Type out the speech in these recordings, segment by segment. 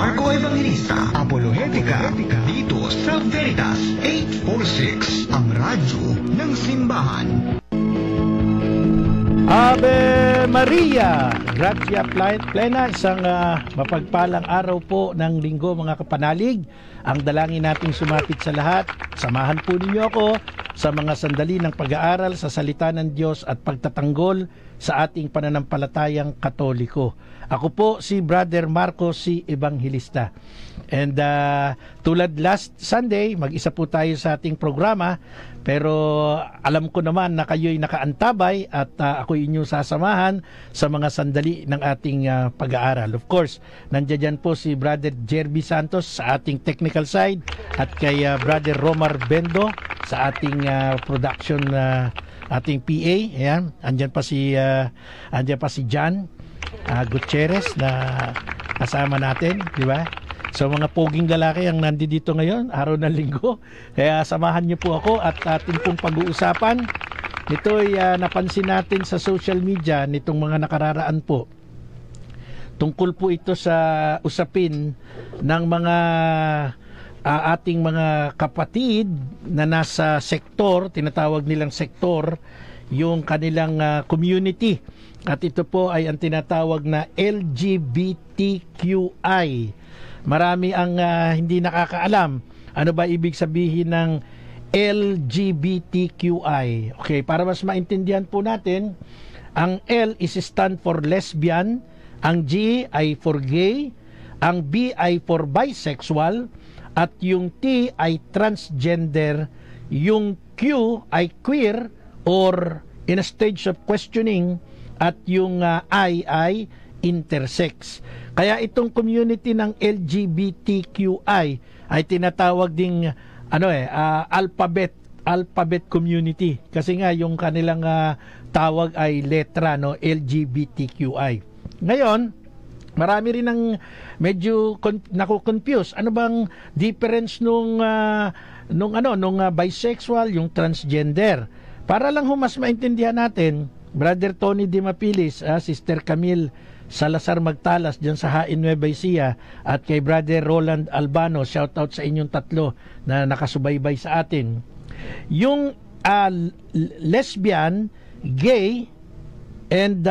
Marco Evangelista, Apologetica, dito sa Veritas 846, ang radyo ng simbahan. Ave Maria! Gratia Plena, isang mapagpalang araw po ng linggo mga kapanalig. Ang dalangin nating sumapit sa lahat. Samahan po ninyo ako sa mga sandali ng pag-aaral sa salita ng Diyos at pagtatanggol sa ating pananampalatayang Katoliko. Ako po si Brother Marco C. Evangelista. And tulad last Sunday, mag-isa po tayo sa ating programa. Pero alam ko naman na kayo'y nakaantabay at ako inyong sasamahan sa mga sandali ng ating pag-aaral. Of course, nandiyan po si Brother Jerby Santos sa ating technical side at kay Brother Romar Bendo sa ating production, ating PA. Ayan, andyan pa si John Gutierrez na kasama natin, di ba? So mga poging lalaki ang nandito ngayon, araw ng linggo. Kaya samahan niyo po ako at atin pong pag-uusapan. Ito ay napansin natin sa social media nitong mga nakararaan po. Tungkol po ito sa usapin ng mga ating mga kapatid na nasa sektor, tinatawag nilang sektor, yung kanilang community. At ito po ay ang tinatawag na LGBTQI. Marami ang hindi nakakaalam. Ano ba ibig sabihin ng LGBTQI? Okay, para mas maintindihan po natin, ang L is stand for lesbian, ang G ay for gay, ang B ay for bisexual, at yung T ay transgender, yung Q ay queer or in a stage of questioning, at yung I ay intersex. Kaya itong community ng LGBTQI ay tinatawag ding alphabet community kasi nga yung kanilang tawag ay letra, no, LGBTQI. Ngayon, marami rin ang medyo nako-confuse. Ano bang difference nung bisexual, yung transgender? Para lang mas maintindihan natin, Brother Tony Di Mapilis, Sister Camille Salazar Magtalas dyan sa Hain Nueva Ecija, at kay Brother Roland Albano, shout out sa inyong tatlo na nakasubaybay sa atin. Yung lesbian, gay, and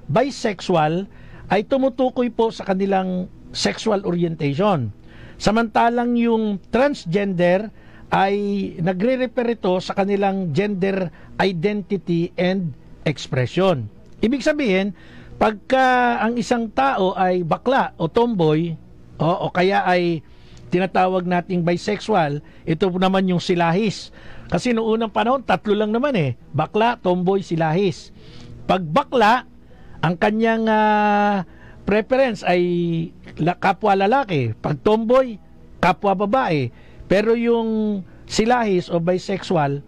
bisexual ay tumutukoy po sa kanilang sexual orientation. Samantalang yung transgender ay nagre-refer ito sa kanilang gender identity and expression. Ibig sabihin, pagka ang isang tao ay bakla o tomboy o kaya ay tinatawag nating bisexual, ito naman yung silahis. Kasi noong unang panahon, tatlo lang naman bakla, tomboy, silahis. Pag bakla, ang kanyang preference ay kapwa lalaki. Pag tomboy, kapwa babae. Pero yung silahis o bisexual,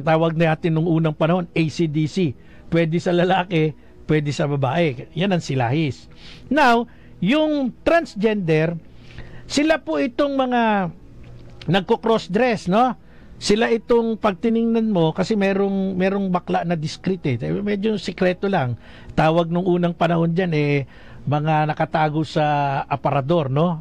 tawag natin nung unang panahon, AC/DC. Pwede sa lalaki, pwede sa babae. Yan ang silahis. Now, yung transgender, sila po itong mga nagko-cross-dress, no? Sila itong pagtiningnan mo, kasi merong bakla na discreet medyo sikreto lang. Tawag nung unang panahon dyan mga nakatago sa aparador, no?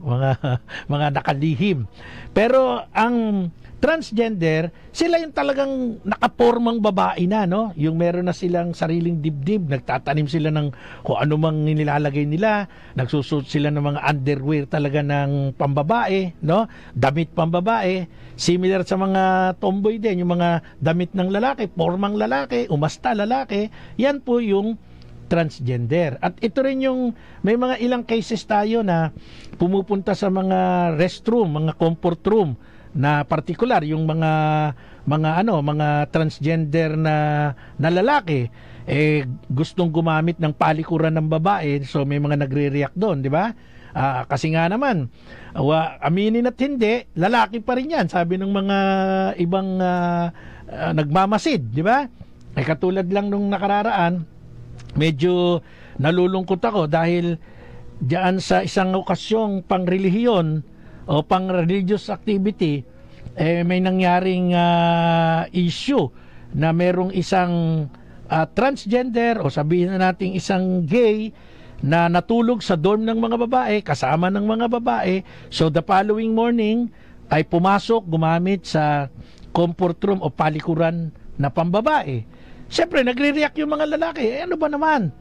Mga nakalihim. Pero ang transgender, sila yung talagang nakapormang babae na, no? Yung meron na silang sariling dibdib, nagtatanim sila ng kung ano mang nilalagay nila, nagsusuot sila ng mga underwear talaga ng pambabae, no? Damit pambabae, similar sa mga tomboy din, yung mga damit ng lalaki, pormang lalaki, umasta lalaki, yan po yung transgender. At ito rin yung may mga ilang cases tayo na pumupunta sa mga restroom, mga comfort room na particular, yung mga transgender na lalaki gustong gumamit ng palikuran ng babae, so may mga nagre-react doon, di ba? Kasi nga naman aminin at hindi, lalaki pa rin yan, sabi ng mga ibang nagmamasid, di ba? Katulad lang nung nakararaan, medyo nalulungkot ako dahil diyan sa isang okasyong pang-relihiyon o pang-religious activity, may nangyaring issue na merong isang transgender o sabihin na natin isang gay na natulog sa dorm ng mga babae, kasama ng mga babae. So the following morning ay pumasok, gumamit sa comfort room o palikuran na pambabae. Siyempre, nagre-react yung mga lalaki. Ano ba naman?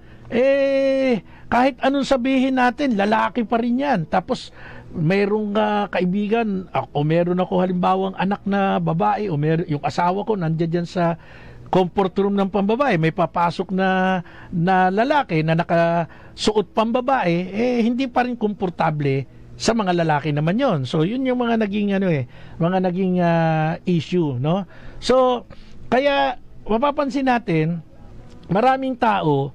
Kahit anong sabihin natin, lalaki pa rin yan. Tapos, mayroong kaibigan, o meron ako halimbawang anak na babae, o yung asawa ko nandiyan dyan sa comfort room ng pambabae, may papasok na lalaki na nakasuot pambabae, hindi pa rin komportable sa mga lalaki naman yon. So, yun yung mga naging mga naging issue, no? So, kaya mapapansin natin, maraming tao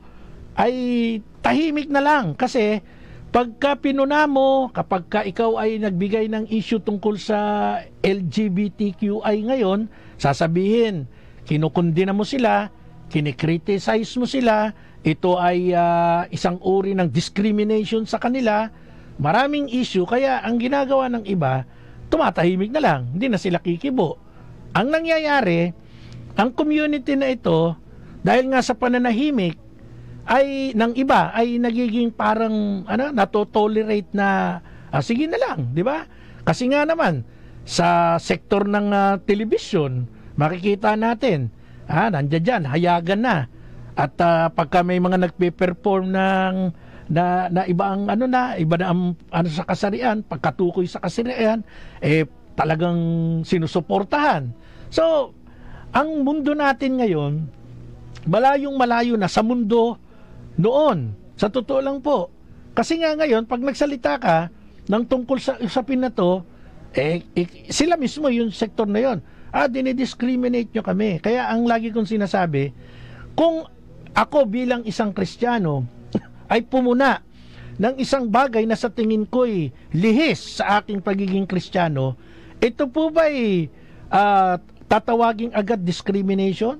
ay tahimik na lang kasi pagka pinuna mo, kapag ka ikaw ay nagbigay ng issue tungkol sa LGBTQI ngayon, sasabihin, kinukundina mo sila, kinikriticize mo sila, ito ay isang uri ng discrimination sa kanila, maraming issue, kaya ang ginagawa ng iba, tumatahimik na lang, hindi na sila kikibo. Ang nangyayari, ang community na ito, dahil nga sa pananahimik, ay ng iba ay nagiging parang natotolerate na sige na lang, di ba? Kasi nga naman sa sektor ng television, makikita natin, nandiyan dyan, hayagan na. At pagka may mga nagpe-perform na iba ang iba na ang sa kasarian, pagkatukoy sa kasarian, talagang sinusuportahan. So, ang mundo natin ngayon, malayo na sa mundo noon. Sa totoo lang po. Kasi nga ngayon, pag nagsalita ka ng tungkol sa usapin na to, sila mismo yung sektor na yon. Dinidiscriminate nyo kami. Kaya ang lagi kong sinasabi, kung ako bilang isang Kristiyano ay pumuna ng isang bagay na sa tingin ko'y lihis sa aking pagiging Kristiyano, ito po ba'y tatawaging agad discrimination?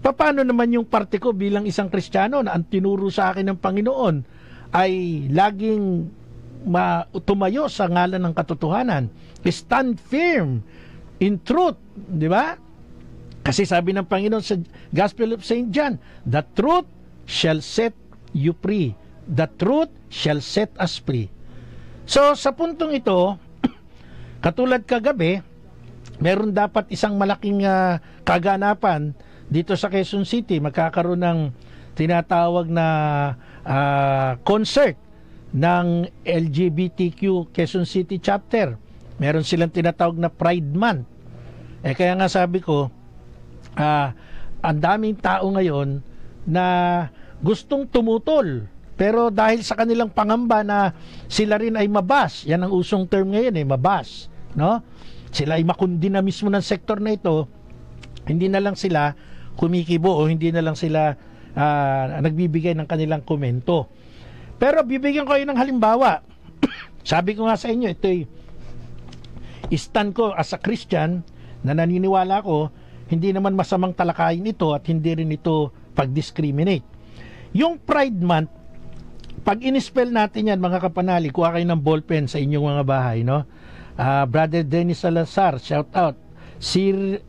Paano naman yung parte ko bilang isang Kristiyano na ang tinuro sa akin ng Panginoon ay laging tumayo sa ngalan ng katotohanan, stand firm in truth, di ba? Kasi sabi ng Panginoon sa Gospel of St. John, the truth shall set you free. The truth shall set us free. So, sa puntong ito, katulad kagabi, meron dapat isang malaking kaganapan dito sa Quezon City. Magkakaroon ng tinatawag na concert ng LGBTQ Quezon City chapter. Meron silang tinatawag na Pride Month. Kaya nga sabi ko, ang daming tao ngayon na gustong tumutol. Pero dahil sa kanilang pangamba na sila rin ay mabas, yan ang usong term ngayon, mabas, no? Sila ay makundi na mismo ng sektor na ito, hindi na lang sila kumikibo o hindi na lang sila nagbibigay ng kanilang komento. Pero bibigyan ko kayo ng halimbawa. Sabi ko nga sa inyo, ito'y stand ko as a Christian na naniniwala ko, hindi naman masamang talakayin ito at hindi rin ito pag-discriminate. Yung Pride Month, pag in-spell natin yan, mga kapanali, kuha kayo ng ballpen sa inyong mga bahay, no? Brother Dennis Salazar, shout out. Syra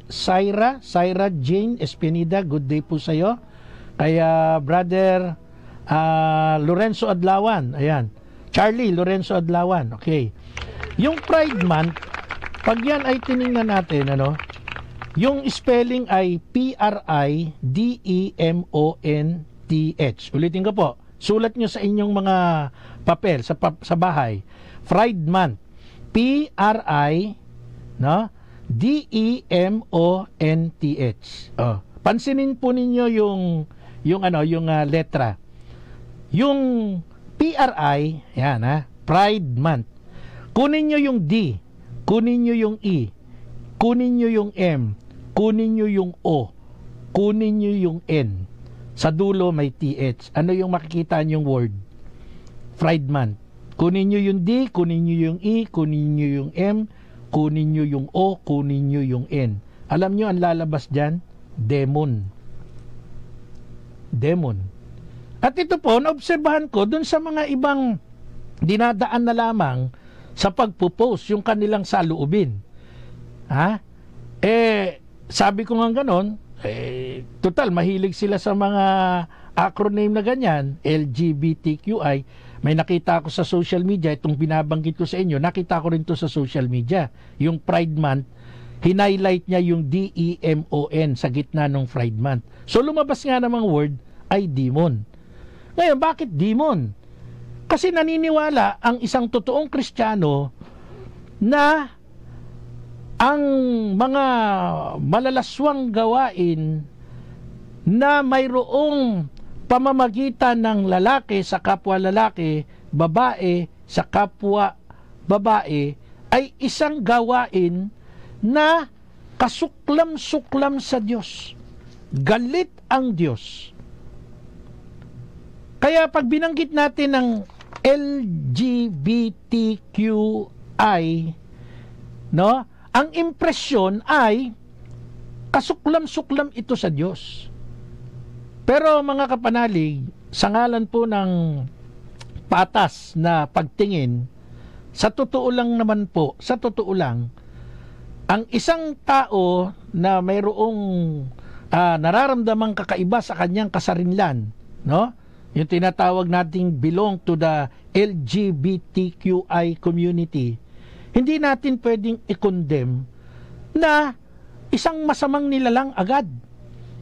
Jane Espinida, good day po sa iyo. Kaya Brother Lorenzo Adlawan, ayan. Charlie Lorenzo Adlawan, okay. Yung Pride Month, pag yan ay tiningnan natin, yung spelling ay P-R-I-D-E-M-O-N-T-H. Ulitin ko po, sulat nyo sa inyong mga papel sa bahay. Pride Month, P-R-I, D-E-M-O-N-T-H. Pansinin po ninyo yung letra. Yung P-R-I, yan Pride Month. Kunin nyo yung D, kunin nyo yung E, kunin nyo yung M, kunin nyo yung O, kunin nyo yung N. Sa dulo may TH. Ano yung makikita nyong word? Pride Month. Kunin nyo yung D, kunin nyo yung E, kunin nyo yung M, kunin nyo yung O, kunin nyo yung N. Alam nyo ang lalabas dyan? Demon. Demon. At ito po, naobserbahan ko dun sa mga ibang dinadaan na lamang sa pagpo-post yung kanilang saloobin. Sabi ko nga ganon, total, mahilig sila sa mga acronym na ganyan, LGBTQI, may nakita ako sa social media, itong binabanggit ko sa inyo, nakita ko rin to sa social media. Yung Pride Month, hinighlight niya yung DEMON sa gitna ng Pride Month. So lumabas nga namang word ay demon. Ngayon, bakit demon? Kasi naniniwala ang isang totoong Kristiyano na ang mga malalaswang gawain na mayroong pamamagitan ng lalaki sa kapwa lalaki, babae sa kapwa babae, ay isang gawain na kasuklam-suklam sa Diyos. Galit ang Diyos. Kaya pag binanggit natin ng LGBTQI, no, ang impresyon ay kasuklam-suklam ito sa Diyos. Pero mga kapanalig, sa ngalan po ng patas na pagtingin, sa totoo lang naman po, sa totoo lang, ang isang tao na mayroong nararamdamang kakaiba sa kanyang kasarinlan, no? Yung tinatawag nating belong to the LGBTQI community, hindi natin pwedeng i-condemn na isang masamang nilalang agad.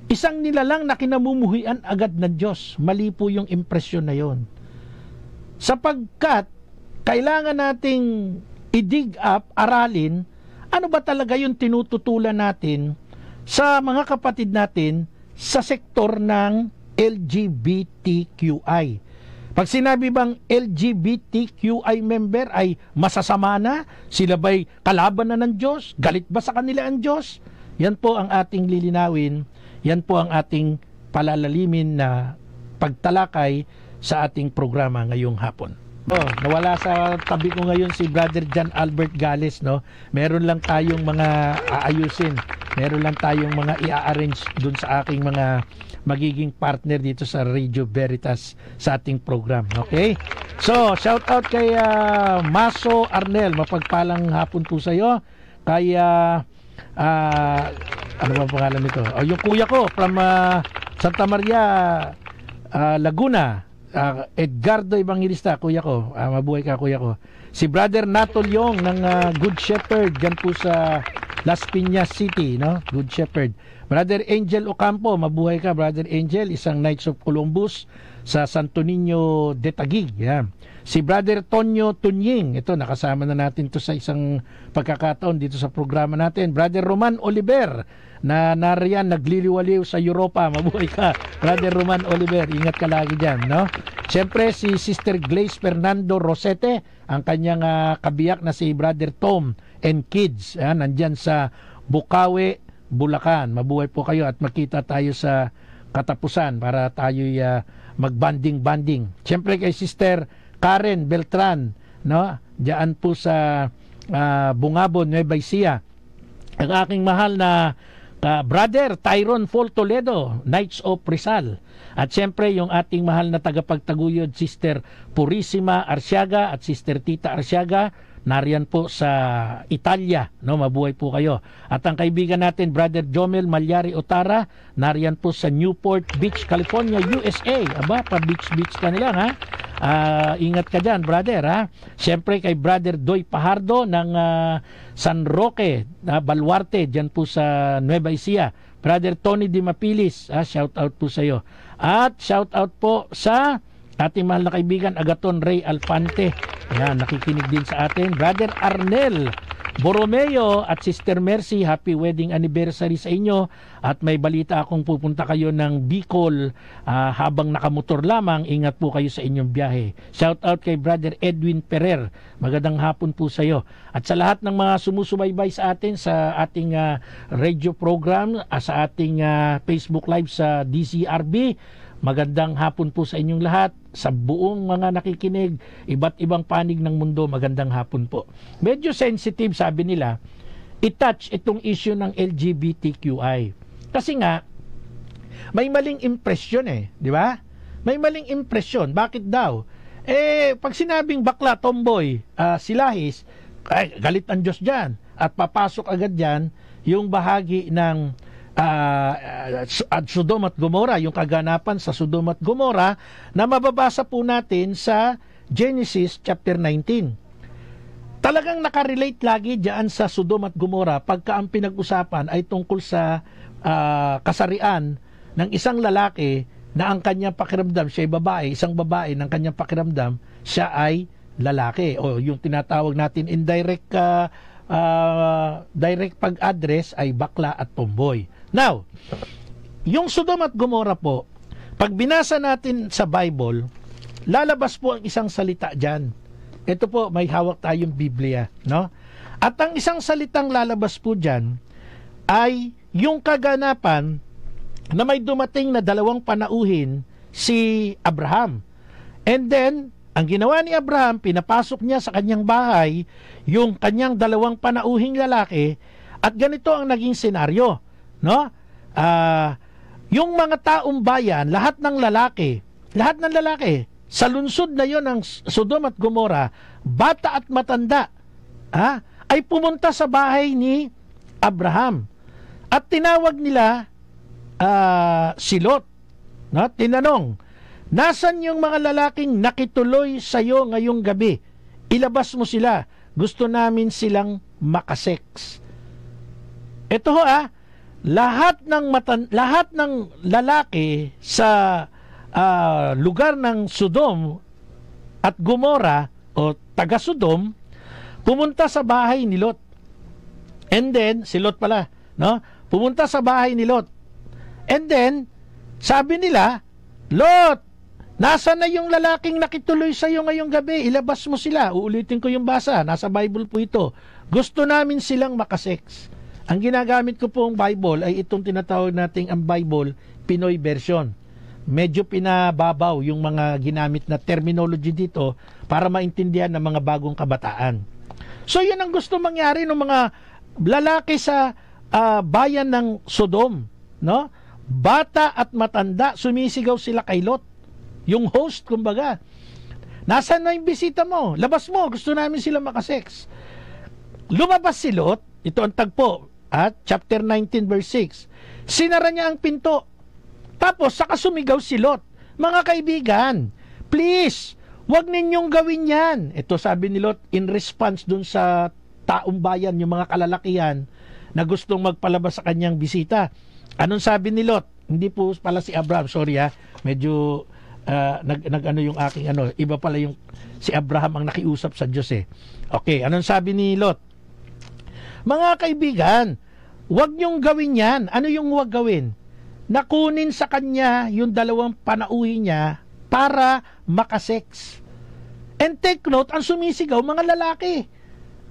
Isang nilalang na kinamumuhian agad ng Diyos. Mali po yung impresyon na yon. Sapagkat kailangan nating i-dig up, aralin, ano ba talaga yung tinututulan natin sa mga kapatid natin sa sektor ng LGBTQI. Pag sinabi bang LGBTQI member ay masasama na, sila ba'y kalaban na ng Diyos? Galit ba sa kanila ang Diyos? Yan po ang ating lilinawin, yan po ang ating palalalimin na pagtalakay sa ating programa ngayong hapon. Nawala sa tabi ko ngayon si Brother John Albert Gales, no? Meron lang tayong mga aayusin. Meron lang tayong mga i-arrange dun sa aking mga magiging partner dito sa Radio Veritas sa ating program. Okay? So, shout out kay Maso Arnel. Mapagpalang hapon po sa iyo. Kay ano ba pangalan nito? Yung kuya ko from Santa Maria, Laguna. Edgardo Evangelista, kuya ko. Mabuhay ka, kuya ko. Si Brother Nato Leong ng Good Shepherd, dyan po sa Las Piñas City, no? Good Shepherd. Brother Angel Ocampo, mabuhay ka, Brother Angel, isang Knights of Columbus sa Santo Niño de Taguig. Yan. Si Brother Tonyo Tunying, ito, nakasama na natin to sa isang pagkakataon dito sa programa natin. Brother Roman Oliver, na nariyan nagliliwaliw sa Europa. Mabuhay ka, Brother Roman Oliver, ingat ka lagi dyan, no? Siyempre si Sister Glaze Fernando Rosete, ang kanyang kabiyak na si Brother Tom and kids, nandyan sa Bukawi, Bulacan. Mabuhay po kayo at magkita tayo sa katapusan para tayo magbanding-banding. Siyempre kay Sister Karen Beltran, no? Diyan po sa Bungabon, Nueva Ecija. Ang aking mahal na Brother Tyron Fall Toledo, Knights of Rizal. At siyempre yung ating mahal na tagapagtaguyod, Sister Purisima Arsiaga at Sister Tita Arsiaga, nariyan po sa Italia, no? Mabuhay po kayo. At ang kaibigan natin, Brother Jomel Malyari Otara, nariyan po sa Newport Beach, California, USA. Aba, pa-beach ka nila, ha? Ingat ka dyan, brother, ha? Siyempre kay Brother Doy Pajardo ng San Roque, Baluarte, dyan po sa Nueva Ecija. Brother Tony Di Mapilis, shout out po sa iyo. At shout out po sa ating mahal na kaibigan Agaton Ray Alfante. Ayan, nakikinig din sa atin. Brother Arnel Borromeo at Sister Mercy, happy wedding anniversary sa inyo. At may balita akong pupunta kayo ng Bicol habang nakamotor lamang. Ingat po kayo sa inyong biyahe. Shout out kay Brother Edwin Ferrer. Magandang hapon po sa iyo. At sa lahat ng mga sumusubaybay sa atin sa ating radio program, sa ating Facebook Live sa DCRB, magandang hapon po sa inyong lahat. Sa buong mga nakikinig, iba't ibang panig ng mundo, magandang hapon po. Medyo sensitive, sabi nila, i-touch itong issue ng LGBTQI. Kasi nga, may maling impresyon di ba? May maling impresyon. Bakit daw? Pag sinabing bakla, tomboy, silahis, galit ang Diyos dyan. At papasok agad dyan yung bahagi ng Sodom at Gomora, yung kaganapan sa Sodom at Gomora na mababasa po natin sa Genesis chapter 19. Talagang nakarelate lagi diyan sa Sodom at Gomora pagka ang pinag-usapan ay tungkol sa kasarian ng isang lalaki na ang kanyang pakiramdam siya ay babae, isang babae ng kanyang pakiramdam siya ay lalaki, o yung tinatawag natin indirect direct pag-address ay bakla at tomboy. Now, yung Sodom at Gomora po, pag binasa natin sa Bible, lalabas po ang isang salita dyan. Ito po, may hawak tayong Biblia, no? At ang isang salitang lalabas po dyan ay yung kaganapan na may dumating na dalawang panauhin, si Abraham. And then, ang ginawa ni Abraham, pinapasok niya sa kanyang bahay yung kanyang dalawang panauhing lalaki, at ganito ang naging senaryo, no? Yung mga taong bayan, lahat ng lalaki sa lungsod na yon ng Sodom at Gomora, bata at matanda, ay pumunta sa bahay ni Abraham at tinawag nila si Lot, no? Tinanong, nasan yung mga lalaking nakituloy sa iyo ngayong gabi? Ilabas mo sila. Gusto namin silang makaseks. Ito lahat ng lalaki sa lugar ng Sodom at Gomora o taga Sodom pumunta sa bahay ni Lot. And then si Lot pala, no? Pumunta sa bahay ni Lot. And then sabi nila, Lot, nasaan na yung lalaking nakituloy sa iyo ngayong gabi? Ilabas mo sila. Uulitin ko yung basa. Nasa Bible po ito. Gusto namin silang makaseks. Ang ginagamit ko pong Bible ay itong tinatawag nating ang Bible Pinoy version. Medyo pinababaw yung mga ginamit na terminology dito para maintindihan ng mga bagong kabataan. So yun ang gusto mangyari ng mga lalaki sa bayan ng Sodom, no? Bata at matanda, sumisigaw sila kay Lot. Yung host, kumbaga, nasaan na yung bisita mo? Labas mo, gusto namin sila makaseks. Lumabas si Lot, ito ang tagpo, at chapter 19 verse 6. Sinara niya ang pinto. Tapos, saka sumigaw si Lot, mga kaibigan, please, wag ninyong gawin yan. Ito sabi ni Lot in response dun sa taong bayan, yung mga kalalakihan na gustong magpalabas sa kanyang bisita. Anong sabi ni Lot? Hindi po pala si Abraham, sorry medyo nag-ano yung aking iba pala yung si Abraham ang nakiusap sa Diyos Okay, anong sabi ni Lot? Mga kaibigan, huwag niyong gawin yan. Ano yung huwag gawin? Nakunin sa kanya yung dalawang panauhin niya para makaseks. And take note, ang sumisigaw, mga lalaki.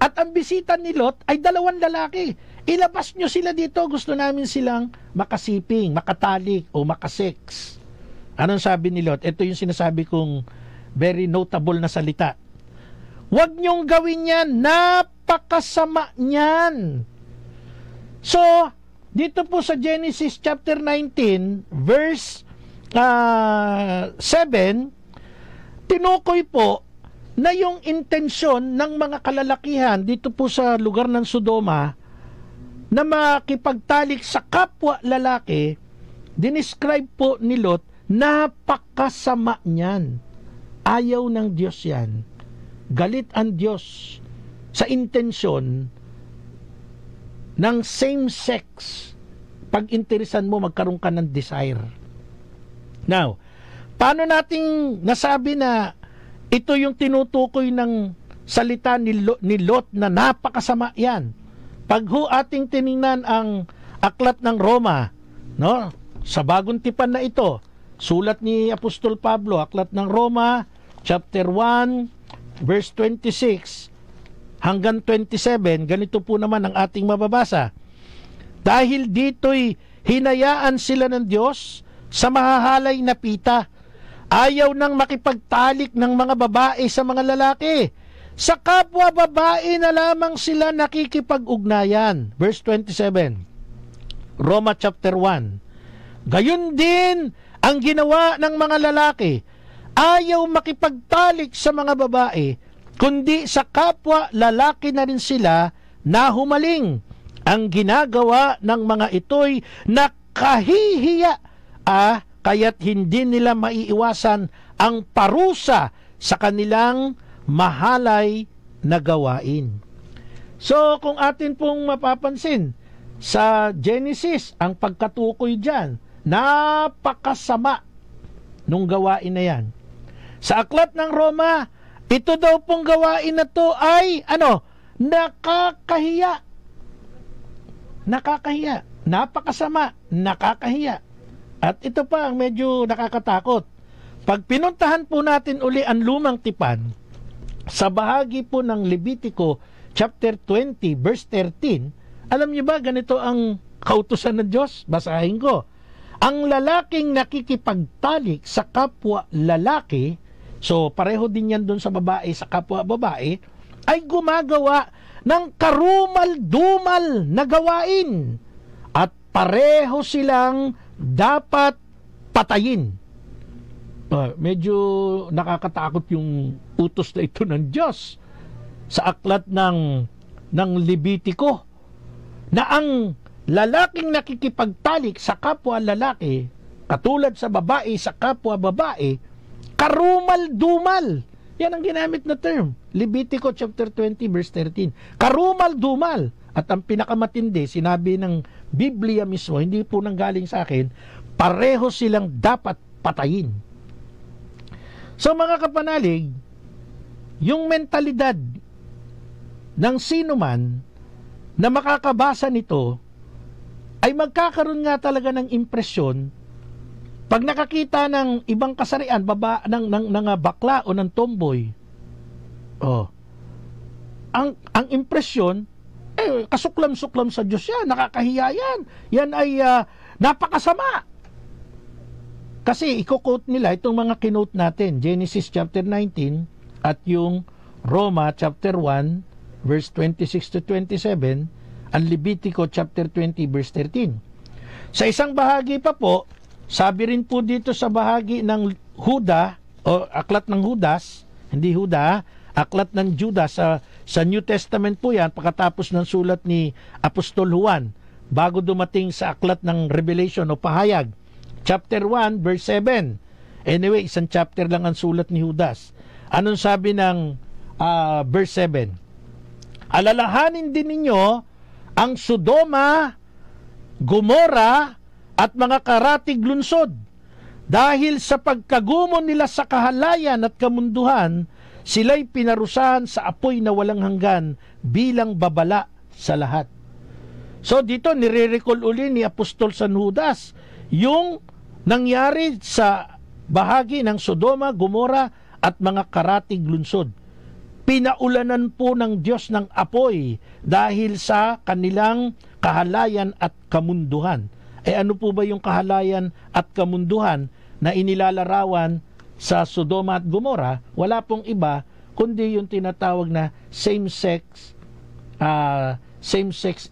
At ang bisita ni Lot ay dalawang lalaki. Ilabas nyo sila dito, gusto namin silang makasiping, makatalik o makaseks. Anong sabi ni Lot? Ito yung sinasabi kong very notable na salita. Huwag nyong gawin yan, napakasama niyan. So, dito po sa Genesis chapter 19, verse 7, tinukoy po na yung intensyon ng mga kalalakihan dito po sa lugar ng Sodoma na makipagtalik sa kapwa lalaki, dinescribe po ni Lot, napakasama niyan. Ayaw ng Diyos yan. Galit ang Diyos sa intensyon ng same-sex. Pag interesan mo, magkaroon ka ng desire. Now, paano nating nasabi na ito yung tinutukoy ng salita ni Lot na napakasama yan? Pag ating tiningnan ang aklat ng Roma, no? Sa bagong tipan na ito, sulat ni Apostol Pablo, aklat ng Roma, chapter 1, verse 26 hanggang 27, ganito po naman ang ating mababasa. Dahil dito'y hinayaan sila ng Diyos sa mahahalay na pita. Ayaw nang makipagtalik ng mga babae sa mga lalaki. Sa kapwa babae na lamang sila nakikipag-ugnayan. Verse 27, Roma chapter 1. Gayon din ang ginawa ng mga lalaki. Ayaw makipagtalik sa mga babae, kundi sa kapwa lalaki na rin sila na humaling. Ang ginagawa ng mga ito'y nakahihiya, kaya't hindi nila maiiwasan ang parusa sa kanilang mahalay na gawain. So, kung atin pong mapapansin, sa Genesis, ang pagkatukoy dyan, napakasama nung gawain na yan. Sa aklat ng Roma, ito daw pong gawain na to ay, nakakahiya. Nakakahiya. Napakasama. Nakakahiya. At ito pa ang medyo nakakatakot. Pag pinuntahan po natin uli ang lumang tipan, sa bahagi po ng Levitico chapter 20 verse 13, alam niyo ba ganito ang kautusan ng Diyos? Basahin ko. Ang lalaking nakikipagtalik sa kapwa lalaki, so pareho din yan dun sa babae sa kapwa babae, ay gumagawa ng karumal-dumal na gawain at pareho silang dapat patayin. Medyo nakakatakot yung utos na ito ng Diyos sa aklat ng Levitico, na ang lalaking nakikipagtalik sa kapwa lalaki katulad sa babae sa kapwa babae, karumal-dumal. Yan ang ginamit na term. Levitico chapter 20 verse 13. Karumal-dumal. At ang pinakamatindi, sinabi ng Biblia mismo, hindi po nanggaling sa akin, pareho silang dapat patayin. So mga kapanalig, yung mentalidad ng sino man na makakabasa nito ay magkakaroon nga talaga ng impresyon pag nakakita ng ibang kasarian, ng bakla o ng tomboy. Ang impresyon, kasuklam-suklam sa Diyos yan, nakakahiya yan. Yan ay napakasama. Kasi i-quote nila itong mga kinote natin, Genesis chapter 19 at yung Roma chapter 1 verse 26 to 27, ang Levitico chapter 20 verse 13. Sa isang bahagi pa po, sabi rin po dito sa bahagi ng Huda o aklat ng Judas, hindi Huda, aklat ng Judas sa New Testament po yan, pagkatapos ng sulat ni Apostol Juan, bago dumating sa aklat ng Revelation o Pahayag, chapter 1 verse 7. Anyway, isang chapter lang ang sulat ni Judas. Anong sabi ng verse 7? Alalahanin din ninyo ang Sodoma, Gomora at mga karatig lungsod. Dahil sa pagkagumon nila sa kahalayan at kamunduhan, sila'y pinarusahan sa apoy na walang hanggan bilang babala sa lahat. So dito nire-recall uli ni Apostol San Judas yung nangyari sa bahagi ng Sodoma, Gomora at mga karatig lungsod. Pinaulanan po ng Diyos ng apoy dahil sa kanilang kahalayan at kamunduhan. Ano po ba yung kahalayan at kamunduhan na inilalarawan sa Sodoma at Gomora? Wala pong iba kundi yung tinatawag na same-sex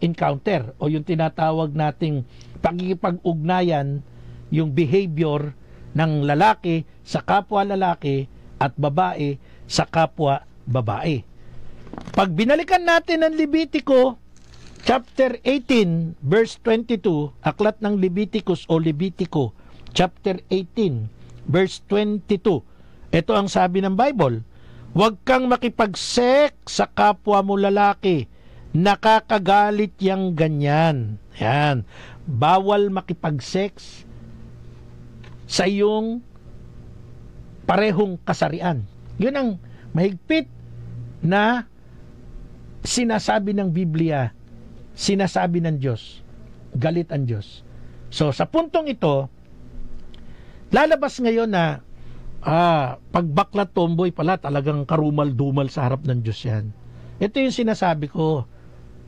encounter o yung tinatawag nating pagkikipag-ugnayan, yung behavior ng lalaki sa kapwa lalaki at babae sa kapwa babae. Pag binalikan natin ang Levitico chapter 18 verse 22, aklat ng Leviticus o Levitico chapter 18 verse 22, ito ang sabi ng Bible: huwag kang makipag-sex sa kapwa mo lalaki, nakakagalit yang ganyan. Yan, bawal makipag-sex sa iyong parehong kasarian. Yun ang mahigpit na sinasabi ng Biblia, sinasabi ng Diyos. Galit ang Diyos. So sa puntong ito, lalabas ngayon na pag bakla tomboy pala talagang karumal-dumal sa harap ng Diyos yan. Ito yung sinasabi ko,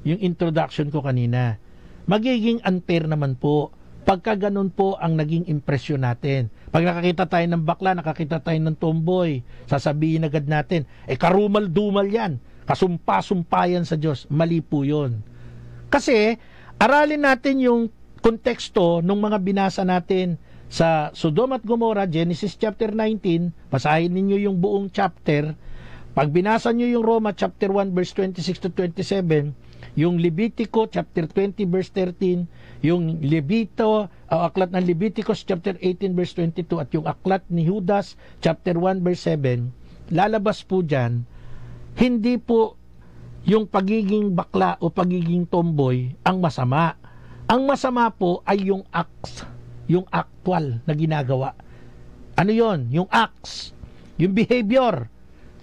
yung introduction ko kanina. Magiging unfair naman po pagka ganun po ang naging impresyon natin. Pag nakakita tayo ng bakla, nakakita tayo ng tomboy, sasabihin agad natin, karumal-dumal yan, kasumpa-sumpa yan sa Diyos. Mali po yun. Kasi aralin natin yung konteksto ng mga binasa natin sa Sodoma at Gomora, Genesis chapter 19, basahin ninyo yung buong chapter. Pag binasa nyo yung Roma chapter 1 verse 26 to 27, yung Levitico chapter 20 verse 13, yung aklat ng Leviticus chapter 18 verse 22 at yung aklat ni Judas chapter 1 verse 7, lalabas po diyan hindi po yung pagiging bakla o pagiging tomboy ang masama. Ang masama po ay yung acts, yung actual na ginagawa. Ano yon? Yung acts, yung behavior,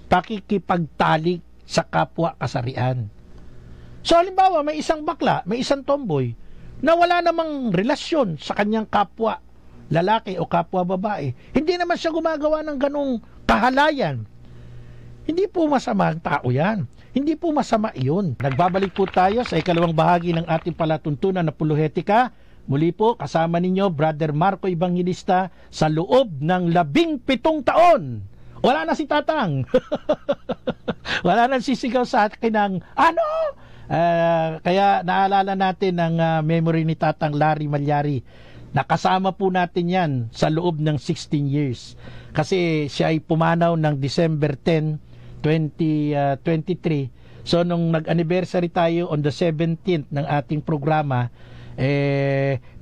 pakikipagtalik sa kapwa kasarian. So halimbawa, may isang bakla, may isang tomboy na wala namang relasyon sa kanyang kapwa lalaki o kapwa babae. Hindi naman siya gumagawa ng ganong kahalayan. Hindi po masama ang tao yan. Hindi po masama iyon. Nagbabalik po tayo sa ikalawang bahagi ng ating palatuntunan na Apolohetika. Muli po, kasama ninyo, Brother Marco Evangelista, sa loob ng 17 taon. Wala na si Tatang. Wala na sisigaw sa akin ng, ano? Kaya naalala natin ang memory ni Tatang Larry Malyari. Nakasama po natin yan sa loob ng 16 years. Kasi siya ay pumanaw ng December 10, 2023. So nung nag-anniversary tayo on the 17th ng ating programa,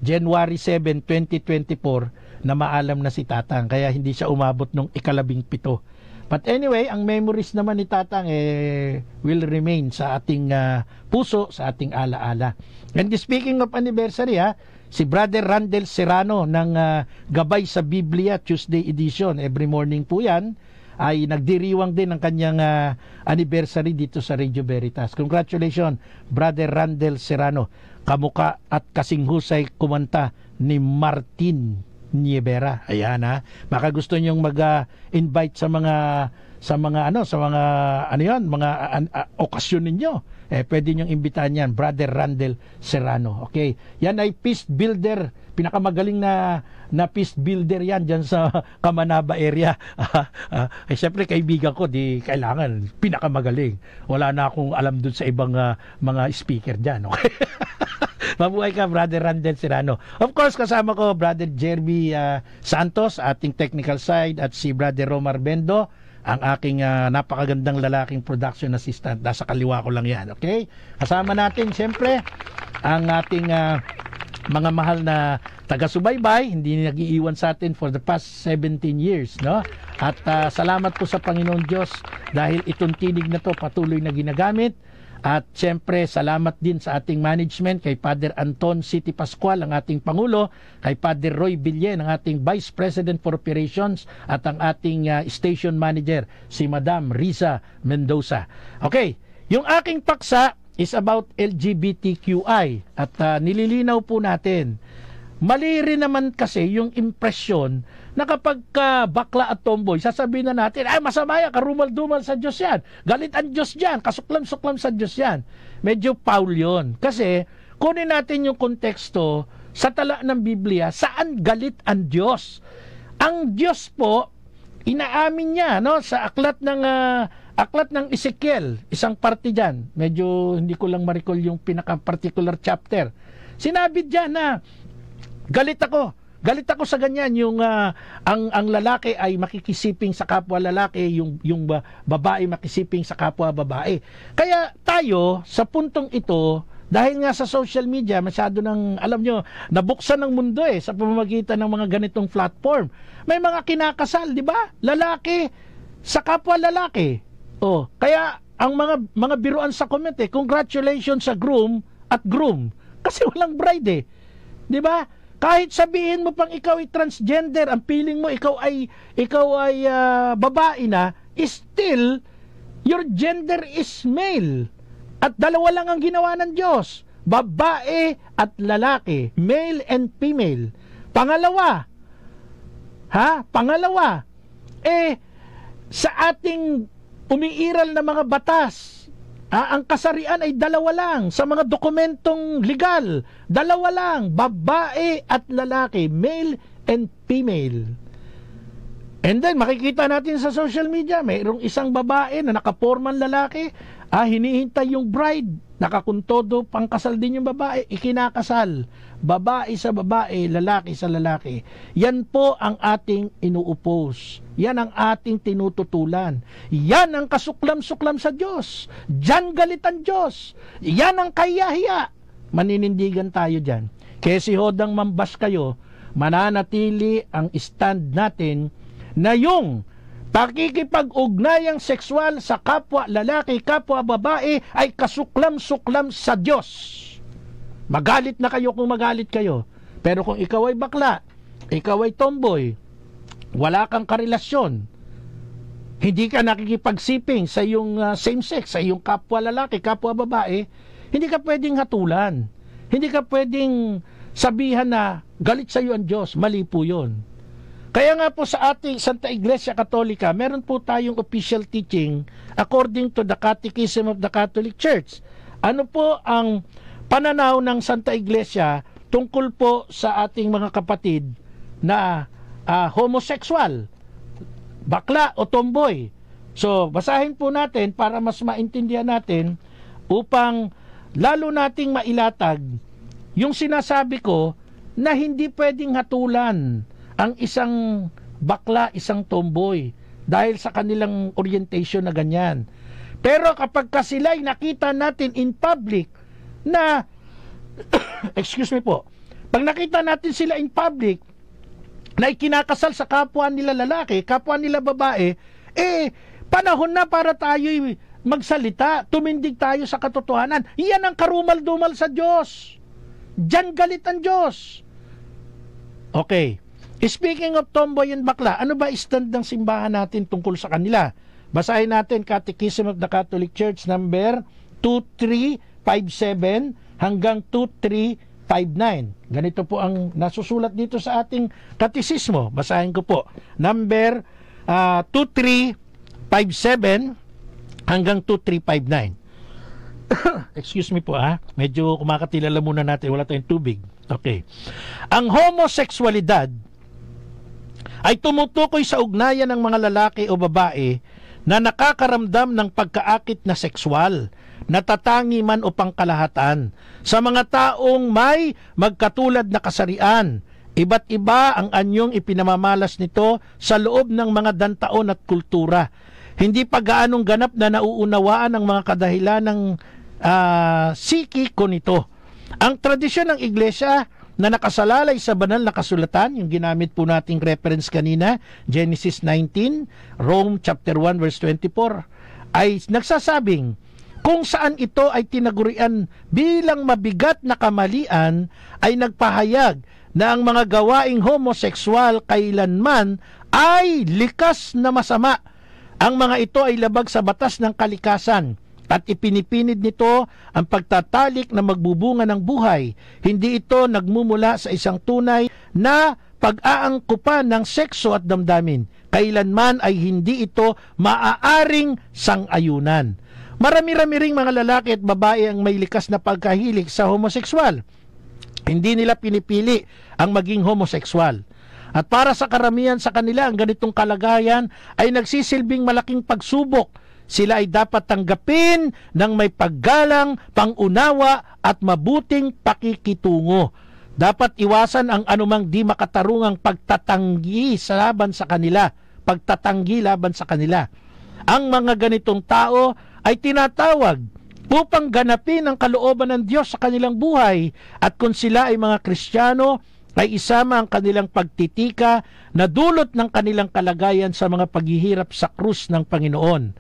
January 7, 2024, na maalam na si Tatang. Kaya hindi siya umabot nung 17. But anyway, ang memories naman ni Tatang will remain sa ating puso, sa ating alaala. And speaking of anniversary, si Brother Randel Serrano ng Gabay sa Biblia Tuesday edition, every morning po yan, ay nagdiriwang din ang kanyang anniversary dito sa Radio Veritas. Congratulations, Brother Randel Serrano. Kamuka at kasing husay kumanta ni Martin Nievera. Ayan baka gusto niyong mag-invite sa mga okasyon ninyo. Pwede niyong imbitahan yan, Brother Randel Serrano. Okay? Yan ay peace builder, pinakamagaling na peace builder yan dyan sa Kamanaba area. Siyempre kaibigan ko, di kailangan pinakamagaling. Wala na akong alam dun sa ibang mga speaker dyan. Okay? Mabuhay ka, Brother Randel Serrano. Of course, kasama ko Brother Jeremy Santos, ating technical side, at si Brother Romar Bendo, ang aking napakagandang lalaking production assistant. Nasa kaliwa ko lang yan, okay? Kasama natin, siyempre, ang ating mga mahal na taga-subaybay, hindi nag-iiwan sa atin for the past 17 years, no? At salamat po sa Panginoon Diyos dahil itong tinig na to patuloy na ginagamit. At siyempre, salamat din sa ating management, kay Father Anton City Pascual, ang ating Pangulo, kay Father Roy Villen, ang ating Vice President for Operations, at ang ating Station Manager, si Madam Riza Mendoza. Okay, yung aking paksa is about LGBTQI, at nililinaw po natin. Mali rin naman kasi yung impresyon na kapag bakla at tomboy, sasabihin na natin, ay masama yan, karumal-dumal sa Diyos yan, galit ang Diyos yan, kasuklam-suklam sa Diyos yan. Medyo foul yun. Kasi kunin natin yung konteksto sa tala ng Biblia, saan galit ang Diyos? Ang Diyos po, inaamin niya sa aklat ng Ezekiel, isang parte dyan. Medyo hindi ko lang ma-recall yung pinaka-particular chapter. Sinabi dyan na, galit ako sa ganyan, yung ang lalaki ay makikisiping sa kapwa lalaki, yung babae makisiping sa kapwa babae. Kaya tayo sa puntong ito, dahil nga sa social media masyado nang, alam nyo, nabuksan ng mundo sa pamamagitan ng mga ganitong platform. May mga kinakasal, di ba? Lalaki sa kapwa lalaki. Kaya ang mga biruan sa comment, congratulations sa groom at groom, kasi walang bride di ba? Kahit sabihin mo pang ikaw ay transgender, ang feeling mo ikaw ay babae na, still your gender is male. At dalawa lang ang ginawa ng Diyos, babae at lalaki, male and female. Pangalawa, sa ating umiiral na mga batas, ang kasarian ay dalawa lang sa mga dokumentong legal. Dalawa lang, babae at lalaki, male and female. And then makikita natin sa social media, mayroong isang babae na nakaporman lalaki, hinihintay yung bride nakakuntodo, pangkasal din yung babae, ikinakasal. Babae sa babae, lalaki sa lalaki. Yan po ang ating inuupos. Yan ang ating tinututulan. Yan ang kasuklam-suklam sa Diyos. Diyan galit ang Diyos. Yan ang kahiya-hiya. Maninindigan tayo dyan. Kaya si Hodang mambas kayo, mananatili ang stand natin na yung pakikipag-ugnayang sexual sa kapwa lalaki, kapwa babae ay kasuklam-suklam sa Diyos. Magalit na kayo kung magalit kayo. Pero kung ikaw ay bakla, ikaw ay tomboy, wala kang karelasyon, hindi ka nakikipagsiping sa iyong same sex, sa iyong kapwa lalaki, kapwa babae, hindi ka pwedeng hatulan. Hindi ka pwedeng sabihan na galit sa iyo ang Diyos. Mali po yun. Kaya nga po sa ating Santa Iglesia Katolika, meron po tayong official teaching according to the Catechism of the Catholic Church. Ano po ang pananaw ng Santa Iglesia tungkol po sa ating mga kapatid na homosexual, bakla o tomboy? So, basahin po natin para mas maintindihan natin upang lalo nating mailatag yung sinasabi ko na hindi pwedeng hatulan ang isang bakla, isang tomboy dahil sa kanilang orientation na ganyan. Pero kapag sila'y nakita natin in public na excuse me po, pag nakita natin sila in public na ikinakasal sa kapwa nila lalaki, kapwa nila babae, panahon na para tayo'y magsalita, tumindig tayo sa katotohanan. Iyan ang karumal-dumal sa Diyos. Diyan galit ang Diyos. Okay. Speaking of tomboy and bakla, ano ba stand ng simbahan natin tungkol sa kanila? Basahin natin Catechism of the Catholic Church number 2357 hanggang 2359. Ganito po ang nasusulat dito sa ating katisismo. Basahin ko po. Number 2357 hanggang 2359. Excuse me po medyo kumakatilala muna natin, wala tayong tubig. Okay. Ang homosexualidad ay tumutukoy sa ugnayan ng mga lalaki o babae na nakakaramdam ng pagkaakit na sexual, natatangi man o pangkalahatan sa mga taong may magkatulad na kasarian. Iba't iba ang anyong ipinamamalas nito sa loob ng mga dantaon at kultura. Hindi pa gaanong ganap na nauunawaan ang mga kadahilan ng sikiko nito. Ang tradisyon ng Iglesia na nakasalalay sa banal na kasulatan, yung ginamit po nating reference kanina, Genesis 19, Rome chapter 1 verse 24, ay nagsasabing kung saan ito ay tinagurian bilang mabigat na kamalian, ay nagpahayag na ang mga gawaing homosexual kailanman ay likas na masama. Ang mga ito ay labag sa batas ng kalikasan at ipinipinid nito ang pagtatalik na magbubunga ng buhay. Hindi ito nagmumula sa isang tunay na pag-aangkupan ng sekso at damdamin. Kailanman ay hindi ito maaaring sang-ayunan. Marami-rami ring mga lalaki at babae ang may likas na pagkahilig sa homosexual. Hindi nila pinipili ang maging homosexual. At para sa karamihan sa kanila, ang ganitong kalagayan ay nagsisilbing malaking pagsubok. Sila ay dapat tanggapin ng may paggalang, pangunawa at mabuting pakikitungo. Dapat iwasan ang anumang di makatarungang pagtatanggi laban sa kanila. Ang mga ganitong tao ay tinatawag upang ganapin ang kalooban ng Diyos sa kanilang buhay, at kung sila ay mga Kristiyano, ay isama ang kanilang pagtitika na dulot ng kanilang kalagayan sa mga paghihirap sa krus ng Panginoon.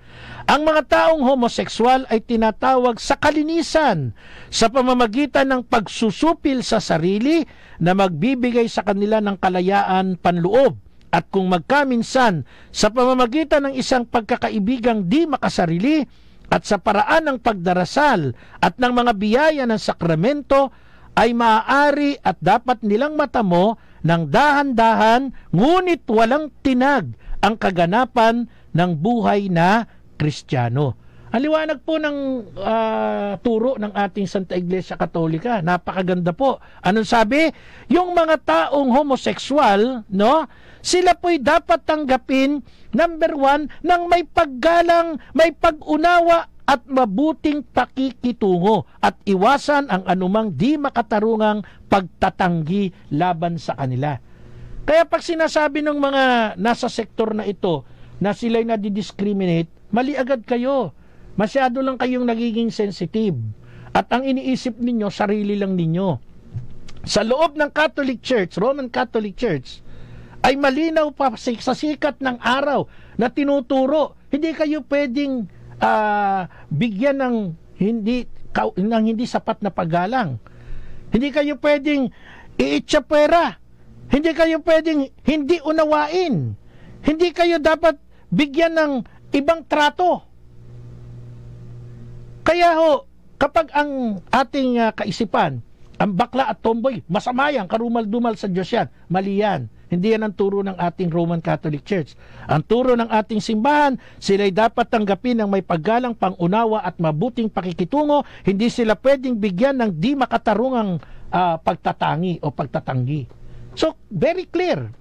Ang mga taong homoseksual ay tinatawag sa kalinisan sa pamamagitan ng pagsusupil sa sarili na magbibigay sa kanila ng kalayaan panloob, at kung magkaminsan sa pamamagitan ng isang pagkakaibigang di makasarili at sa paraan ng pagdarasal at ng mga biyaya ng sakramento, ay maaari at dapat nilang matamo ng dahan-dahan ngunit walang tinag ang kaganapan ng buhay na Kristiyano. Ang liwanag po ng turo ng ating Santa Iglesia Katolika, napakaganda po. Anong sabi? Yung mga taong homosexual, no, sila po'y dapat tanggapin, number 1, ng may paggalang, may pag-unawa at mabuting pakikitungo at iwasan ang anumang di makatarungang pagtatanggi laban sa kanila. Kaya pag sinasabi ng mga nasa sektor na ito na sila'y nadidiscriminate, mali agad kayo. Masyado lang kayong nagiging sensitive. At ang iniisip ninyo, sarili lang ninyo. Sa loob ng Catholic Church, Roman Catholic Church, ay malinaw pa sa sikat ng araw na tinuturo, hindi kayo pwedeng bigyan ng hindi sapat na paggalang. Hindi kayo pwedeng iitsapwera. Hindi kayo pwedeng hindi unawain. Hindi kayo dapat bigyan ng ibang trato. Kaya ho, kapag ang ating kaisipan, ang bakla at tomboy, masama yan, karumal-dumal sa Diyos yan, mali yan. Hindi yan ang turo ng ating Roman Catholic Church. Ang turo ng ating simbahan, sila'y dapat tanggapin ng may paggalang, pangunawa at mabuting pakikitungo. Hindi sila pwedeng bigyan ng di makatarungang pagtatangi o pagtatanggi. So, very clear.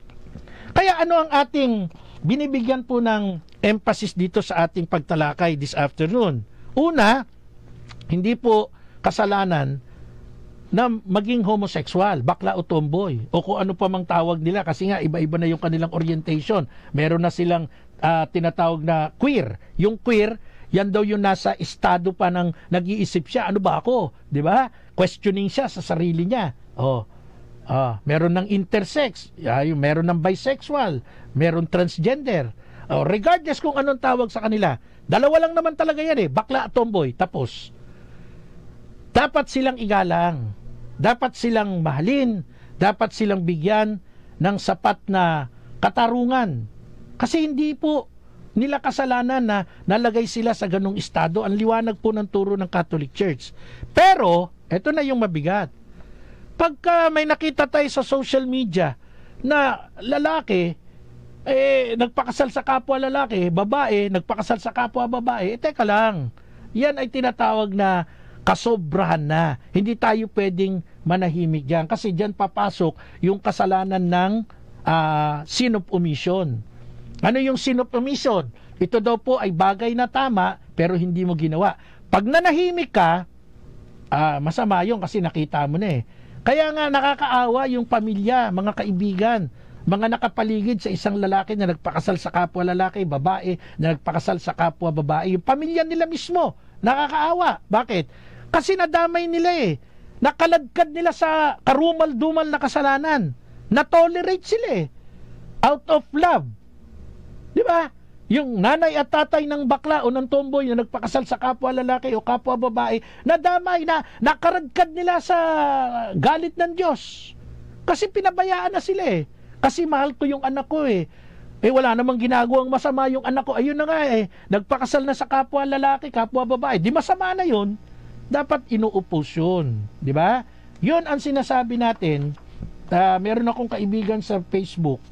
Kaya ano ang ating binibigyan po ng emphasis dito sa ating pagtalakay this afternoon? Una, hindi po kasalanan na maging homosexual, bakla o tomboy, o kung ano pa mang tawag nila, kasi nga iba-iba na yung kanilang orientation. Meron na silang tinatawag na queer. Yung queer, yan daw yung nasa estado pa ng nag-iisip siya, ano ba ako? Di ba? Questioning siya sa sarili niya. Meron ng intersex, meron ng bisexual, meron transgender. Regardless kung anong tawag sa kanila, dalawa lang naman talaga yan bakla at tomboy, tapos. Dapat silang igalang, dapat silang mahalin, dapat silang bigyan ng sapat na katarungan. Kasi hindi po nila kasalanan na nalagay sila sa ganong estado. Ang liwanag po ng turo ng Catholic Church. Pero, eto na yung mabigat. Pagka may nakita tayo sa social media na lalaki, nagpakasal sa kapwa lalaki, babae, nagpakasal sa kapwa babae, teka lang, yan ay tinatawag na kasobrahan na. Hindi tayo pwedeng manahimik dyan kasi dyan papasok yung kasalanan ng sin of omission. Ano yung sin of omission? Ito daw po ay bagay na tama pero hindi mo ginawa. Pag nanahimik ka, masama yun kasi nakita mo na Kaya nga nakakaawa yung pamilya, mga kaibigan, mga nakapaligid sa isang lalaki na nagpakasal sa kapwa lalaki, babae na nagpakasal sa kapwa babae. Yung pamilya nila mismo, nakakaawa. Bakit? Kasi nadamay nila Nakaladkad nila sa karumal-dumal na kasalanan. Na-tolerate sila out of love. Di ba? Yung nanay at tatay ng bakla o ng tomboy na nagpakasal sa kapwa lalaki o kapwa babae, nadamay na, nakaradkad nila sa galit ng Diyos. Kasi pinabayaan na sila Kasi mahal ko yung anak ko wala namang ginagawang masama yung anak ko. Ayun na nga nagpakasal na sa kapwa lalaki, kapwa babae. Di masama na yun. Dapat inuupos yun. Di ba? Yun ang sinasabi natin. Meron akong kaibigan sa Facebook.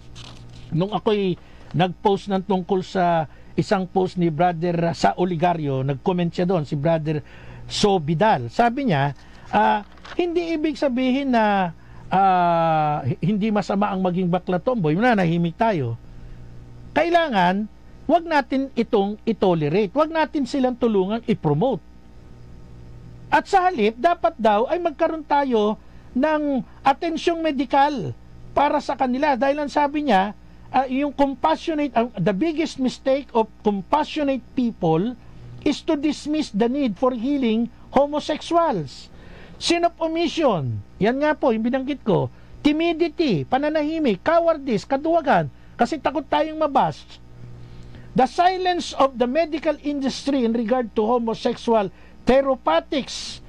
Nung ako'y nag-post ng tungkol sa isang post ni Brother sa Oligario, nag-comment siya doon, si Brother So Vidal. Sabi niya, hindi ibig sabihin na hindi masama ang maging bakla tomboy. Nahimik tayo. Kailangan, wag natin itong itolerate. Wag natin silang tulungan i-promote. At sa halip, dapat daw ay magkaroon tayo ng atensyong medikal para sa kanila. Dahil ang sabi niya, yung compassionate, the biggest mistake of compassionate people is to dismiss the need for healing homosexuals. Sin of omission, yan nga po, yung binanggit ko, timidity, pananahimik, cowardice, kaduwagan, kasi takot tayong mabash. The silence of the medical industry in regard to homosexual therapeutics,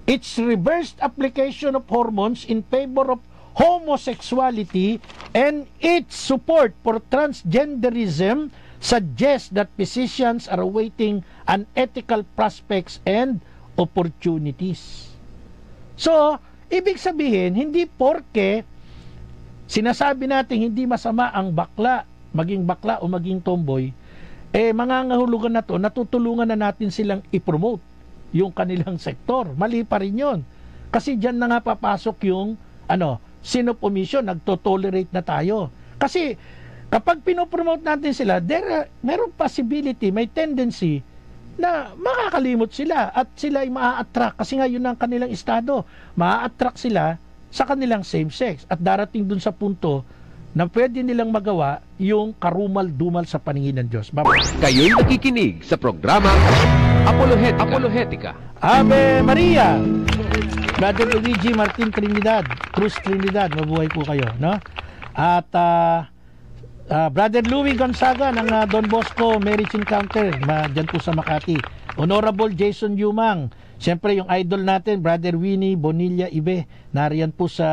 its reversed application of hormones in favor of homosexuality, and its support for transgenderism suggests that physicians are awaiting unethical prospects and opportunities. So, ibig sabihin, hindi porke sinasabi natin hindi masama ang bakla, maging bakla o maging tomboy, mangangahulugan na to, natutulungan na natin silang i-promote yung kanilang sektor. Mali pa rin yun. Kasi dyan na nga papasok yung sin of omission, nagto-tolerate na tayo. Kasi kapag pinopromote natin sila, meron possibility, may tendency na makakalimot sila at sila ay maa-attract kasi nga yun ang kanilang estado. Maa-attract sila sa kanilang same-sex at darating dun sa punto na pwede nilang magawa yung karumal-dumal sa paningin ng Diyos. Kayo'y nakikinig sa programa Apolohetica. Ave Maria! Brother Luigi Martin Trinidad, Cruz Trinidad, mabuhay po kayo, no? At Brother Louie Gonzaga ng Don Bosco Marriage Encounter, dyan po sa Makati. Honorable Jason Yumang, siyempre yung idol natin, Brother Winnie Bonilla Ibe, nariyan po sa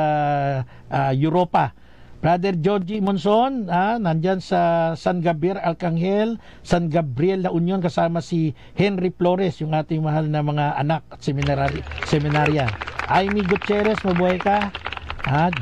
Europa. Brother Georgie Monson, nandyan sa San Gabriel Arcangel, San Gabriel La Union, kasama si Henry Flores, yung ating mahal na mga anak at seminarya. Amy Gutierrez, mabuhay ka.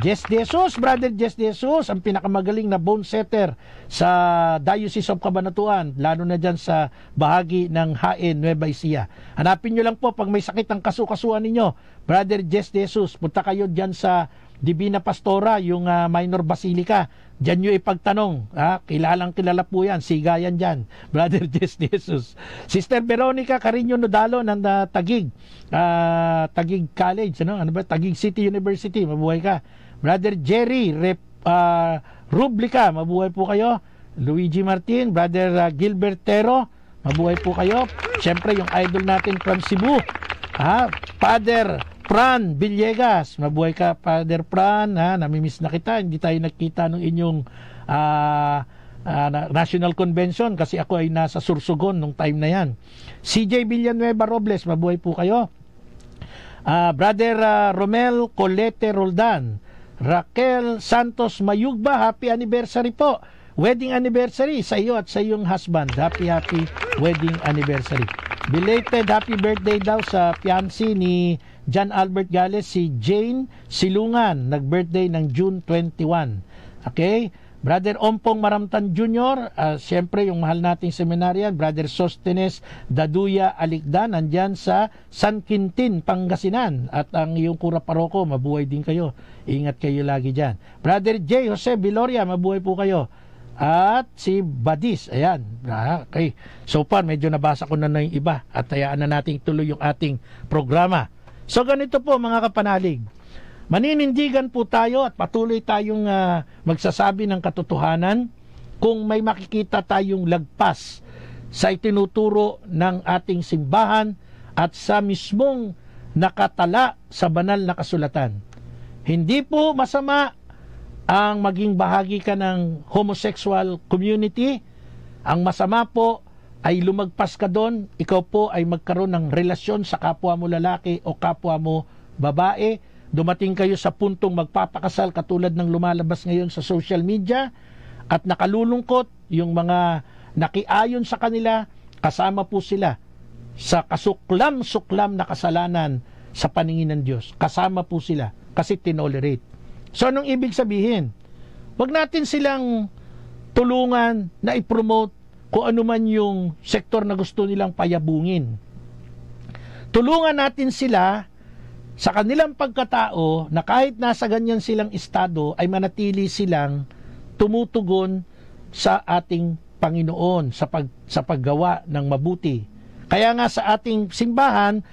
Jess De Jesus, Brother Jess De Jesus, ang pinakamagaling na bone setter sa Diocese of Cabanatuan, lalo na dyan sa bahagi ng Haen, Nueva Ecija. Hanapin nyo lang po pag may sakit ang kasukasuan ninyo. Brother Jess De Jesus, punta kayo dyan sa Divina Pastora, yung Minor Basilica. Diyan nyo ipagtanong. Kilalang kilala po yan. Sigayan dyan. Brother Jess Jesus. Sister Veronica Carino Nodalo ng Taguig. Taguig College. Ano ba? Taguig City University. Mabuhay ka. Brother Jerry Rublica. Mabuhay po kayo. Luigi Martin. Brother Gilbert Tero. Mabuhay po kayo. Siyempre yung idol natin from Cebu. Father Fran Villegas, mabuhay ka Father Fran, namimiss na kita, hindi tayo nakita ng inyong National Convention kasi ako ay nasa Sursugon nung time na yan. CJ Villanueva Robles, mabuhay po kayo. Brother Romel Colete Roldan, Raquel Santos Mayugba, happy anniversary po. Wedding anniversary sa iyo at sa iyong husband. Happy wedding anniversary. Belated happy birthday daw sa fiancé ni John Albert Gales, si Jane Silungan, nag-birthday ng June 21. Okay? Brother Ompong Maramtan Jr., siyempre yung mahal nating seminaryan, Brother Sostenes Daduya Alikdan, nandyan sa San Quintin, Pangasinan. At ang iyong kura paroko, mabuhay din kayo. Ingat kayo lagi dyan. Brother J. Jose Viloria, mabuhay po kayo. At si Badis, ayan. Okay. So far, medyo nabasa ko na yung iba at hayaan na nating tuloy yung ating programa. So ganito po mga kapanalig, maninindigan po tayo at patuloy tayong magsasabi ng katotohanan kung may makikita tayong lagpas sa itinuturo ng ating simbahan at sa mismong nakatala sa banal na kasulatan. Hindi po masama ang maging bahagi ka ng homosexual community. Ang masama po ay lumagpas ka doon, ikaw po ay magkaroon ng relasyon sa kapwa mo lalaki o kapwa mo babae, dumating kayo sa puntong magpapakasal katulad ng lumalabas ngayon sa social media, at nakalulungkot yung mga nakiayon sa kanila, kasama po sila sa kasuklam-suklam na kasalanan sa paningin ng Diyos. Kasama po sila kasi tinolerate. So anong ibig sabihin? Huwag natin silang tulungan na i-promote kung ano man yung sektor na gusto nilang payabungin. Tulungan natin sila sa kanilang pagkatao na kahit nasa ganyan silang estado ay manatili silang tumutugon sa ating Panginoon sa paggawa ng mabuti. Kaya nga sa ating simbahan,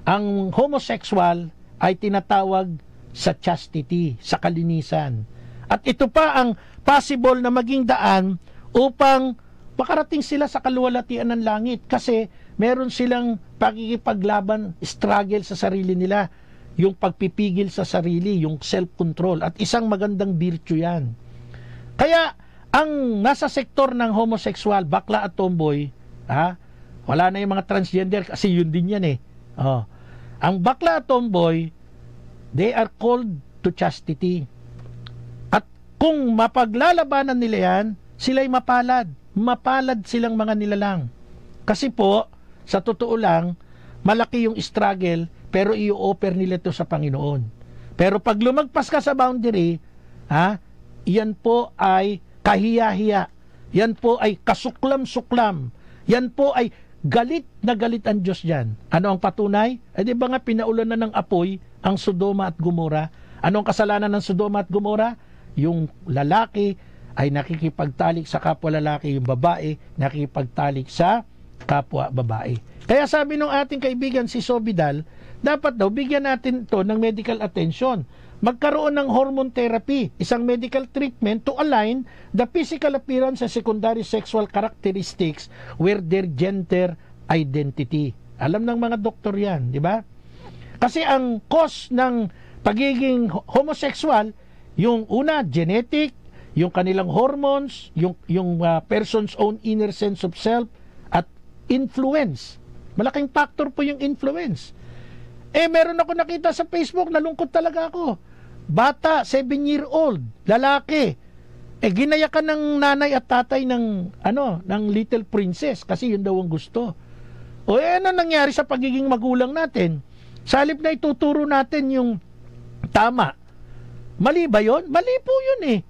ang homosexual ay tinatawag sa chastity, sa kalinisan. At ito pa ang possible na maging daan upang makarating sila sa kaluwalhatian ng langit kasi meron silang pakikipaglaban, struggle sa sarili nila, yung pagpipigil sa sarili, yung self-control, at isang magandang virtue yan. Kaya ang nasa sektor ng homosexual, bakla at tomboy, wala na yung mga transgender kasi yun din yan eh. Ang bakla at tomboy, they are called to chastity. At kung mapaglalabanan nila yan, sila'y mapalad. Mapalad silang mga nilalang. Kasi po, sa totoo lang, malaki yung struggle, pero i-offer nila ito sa Panginoon. Pero pag lumagpas ka sa boundary, yan po ay kahiya-hiya. Yan po ay kasuklam-suklam. Yan po ay galit na galit ang Diyos dyan. Ano ang patunay? Di ba nga pinaulan na ng apoy ang Sodoma at Gomora? Ano ang kasalanan ng Sodoma at Gomora? Yung lalaki ay nakikipagtalik sa kapwa lalaki, yung babae nakikipagtalik sa kapwa babae. Kaya sabi ng ating kaibigan si Sobidal, dapat daw bigyan natin to ng medical attention. Magkaroon ng hormone therapy, isang medical treatment to align the physical appearance and secondary sexual characteristics with their gender identity. Alam ng mga doktor yan, di ba? Kasi ang cause ng pagiging homosexual, yung una, genetic, yung kanilang hormones, yung person's own inner sense of self, at influence. Malaking factor po yung influence. Meron ako nakita sa Facebook, nalungkot talaga ako. Bata, 7-year-old, lalaki. Ginayakan ng nanay at tatay ng Little Princess kasi yun daw ang gusto. Ano nangyari sa pagiging magulang natin? Sa halip na ituturo natin yung tama. Mali ba yun? Mali po yun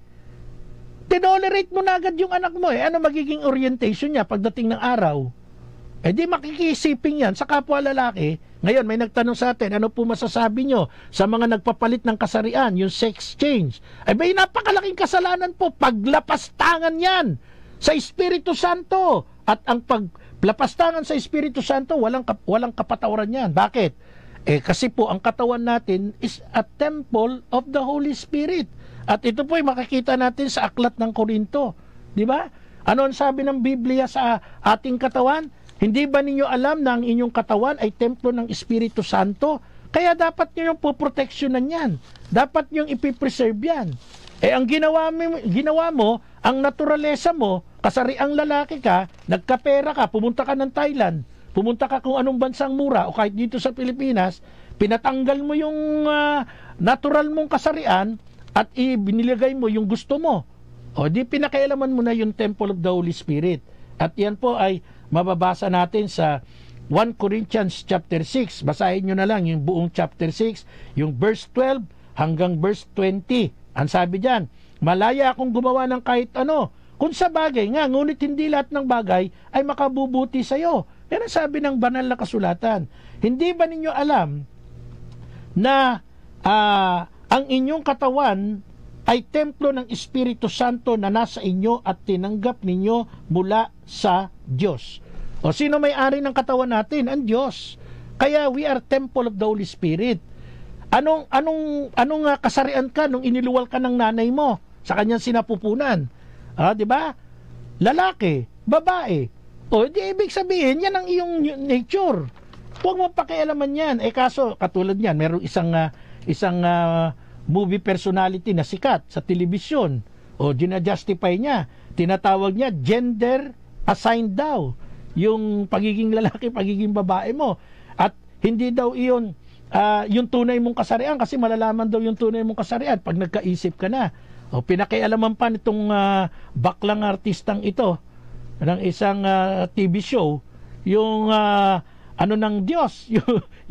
Tinolerate mo na agad yung anak mo Ano magiging orientation niya pagdating ng araw? Di makikisiping yan sa kapwa lalaki. Ngayon, may nagtanong sa atin, ano po masasabi nyo sa mga nagpapalit ng kasarian, yung sex change? May napakalaking kasalanan po. Paglapastangan yan sa Espiritu Santo. At ang paglapastangan sa Espiritu Santo, walang kapatawaran yan. Bakit? Kasi po, ang katawan natin is a temple of the Holy Spirit. At ito po ay makikita natin sa Aklat ng Korinto. Di ba? Ano ang sabi ng Biblia sa ating katawan? Hindi ba ninyo alam na ang inyong katawan ay templo ng Espiritu Santo? Kaya dapat nyo yung poproteksyonan yan. Dapat nyo yung ipipreserve yan. Ang ginawa mo, ang naturalesa mo, kasariang lalaki ka, nagkapera ka, pumunta ka ng Thailand, pumunta ka kung anong bansang mura, o kahit dito sa Pilipinas, pinatanggal mo yung natural mong kasarian at ibinilagay mo yung gusto mo. Di pinakailaman mo na yung temple of the Holy Spirit. At yan po ay mababasa natin sa 1 Corinthians chapter 6. Basahin nyo na lang yung buong chapter 6, yung verse 12 hanggang verse 20. Ang sabi dyan, malaya akong gumawa ng kahit ano, kung sa bagay nga, ngunit hindi lahat ng bagay ay makabubuti sa iyo. Yan ang sabi ng banal na kasulatan. Hindi ba ninyo alam na ang inyong katawan ay templo ng Espiritu Santo na nasa inyo at tinanggap ninyo mula sa Diyos? Sino may-ari ng katawan natin? Ang Diyos. Kaya we are temple of the Holy Spirit. Anong kasarian ka nung iniluwal ka ng nanay mo sa kanyang sinapupunan? Di ba? Lalaki, babae. Di ibig sabihin, yan ang iyong nature. Huwag mo pakialaman yan. Kaso, katulad yan, merong isang movie personality na sikat sa telebisyon. Gina-justify niya. Tinatawag niya, gender assigned daw. Yung pagiging lalaki, pagiging babae mo. At hindi daw iyon yung tunay mong kasarian kasi malalaman daw yung tunay mong kasarian pag nagkaisip ka na. Pinakialaman pa nitong baklang artistang ito ng isang TV show yung ng Diyos,